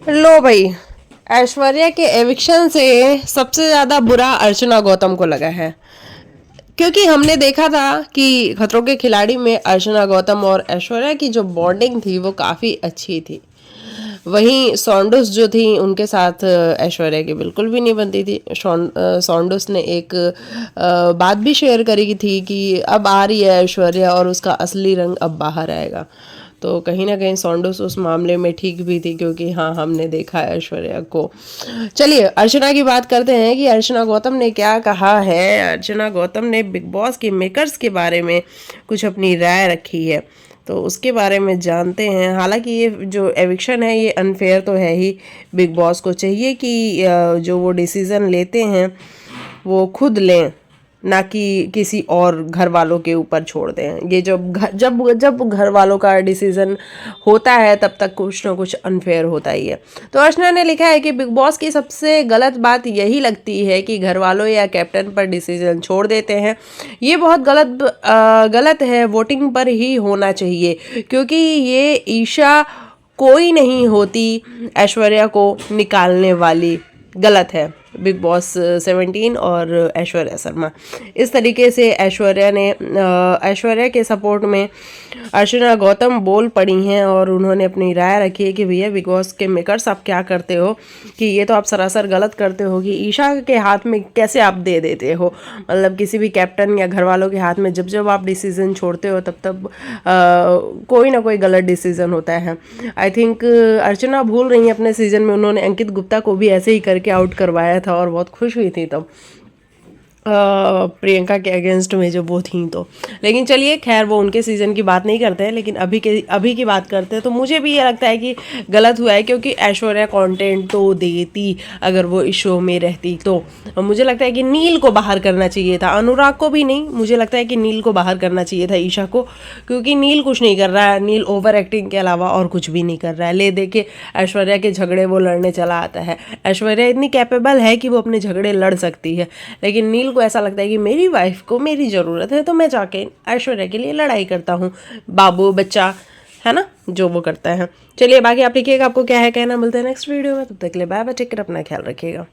लो भाई, ऐश्वर्या के एविक्शन से सबसे ज्यादा बुरा अर्चना गौतम को लगा है, क्योंकि हमने देखा था कि खतरों के खिलाड़ी में अर्चना गौतम और ऐश्वर्या की जो बॉन्डिंग थी वो काफ़ी अच्छी थी। वहीं सौंडुस जो थी उनके साथ ऐश्वर्या की बिल्कुल भी नहीं बनती थी। सौंडुस ने एक बात भी शेयर करी थी कि अब आ रही है ऐश्वर्या और उसका असली रंग अब बाहर आएगा। तो कहीं ना कहीं सौंडुस उस मामले में ठीक भी थी, क्योंकि हाँ, हमने देखा है ऐश्वर्या को। चलिए अर्चना की बात करते हैं कि अर्चना गौतम ने क्या कहा है। अर्चना गौतम ने बिग बॉस के मेकर्स के बारे में कुछ अपनी राय रखी है, तो उसके बारे में जानते हैं। हालांकि ये जो एविक्शन है ये अनफेयर तो है ही। बिग बॉस को चाहिए कि जो वो डिसीज़न लेते हैं वो खुद लें, ना कि किसी और घर वालों के ऊपर छोड़ दें। ये जब घर वालों का डिसीजन होता है तब तक कुछ ना कुछ अनफेयर होता ही है। तो अर्चना ने लिखा है कि बिग बॉस की सबसे गलत बात यही लगती है कि घर वालों या कैप्टन पर डिसीजन छोड़ देते हैं। ये बहुत गलत है। वोटिंग पर ही होना चाहिए, क्योंकि ये ईशा कोई नहीं होती ऐश्वर्या को निकालने वाली। गलत है बिग बॉस 17 और ऐश्वर्या शर्मा। इस तरीके से ऐश्वर्या के सपोर्ट में अर्चना गौतम बोल पड़ी हैं और उन्होंने अपनी राय रखी है कि भैया बिग बॉस के मेकर्स आप क्या करते हो, कि ये तो आप सरासर गलत करते हो कि ईशा के हाथ में कैसे आप दे देते हो। मतलब किसी भी कैप्टन या घर वालों के हाथ में जब जब आप डिसीजन छोड़ते हो तब तब कोई ना कोई गलत डिसीजन होता है। आई थिंक अर्चना भूल रही है अपने सीजन में उन्होंने अंकित गुप्ता को भी ऐसे ही करके आउट करवाया था और बहुत खुश हुई थी तब प्रियंका के अगेंस्ट में जब वो थी तो। लेकिन चलिए खैर, वो उनके सीज़न की बात नहीं करते हैं, लेकिन अभी की बात करते हैं। तो मुझे भी ये लगता है कि गलत हुआ है, क्योंकि ऐश्वर्या कंटेंट तो देती अगर वो इस शो में रहती तो। मुझे लगता है कि नील को बाहर करना चाहिए था, अनुराग को भी नहीं। मुझे लगता है कि नील को बाहर करना चाहिए था ईशा को, क्योंकि नील कुछ नहीं कर रहा है। नील ओवर एक्टिंग के अलावा और कुछ भी नहीं कर रहा है। ले दे के ऐश्वर्या के झगड़े वो लड़ने चला आता है। ऐश्वर्या इतनी कैपेबल है कि वो अपने झगड़े लड़ सकती है, लेकिन नील को ऐसा लगता है कि मेरी वाइफ को मेरी ज़रूरत है तो मैं जाके ऐश्वर्या के लिए लड़ाई करता हूँ। बाबू बच्चा है ना जो वो करता है। चलिए बाकी आप लिखिएगा आपको क्या है कहना। मिलते हैं नेक्स्ट वीडियो में, तब तक के लिए बाय बाय, टेक केयर, अपना ख्याल रखिएगा।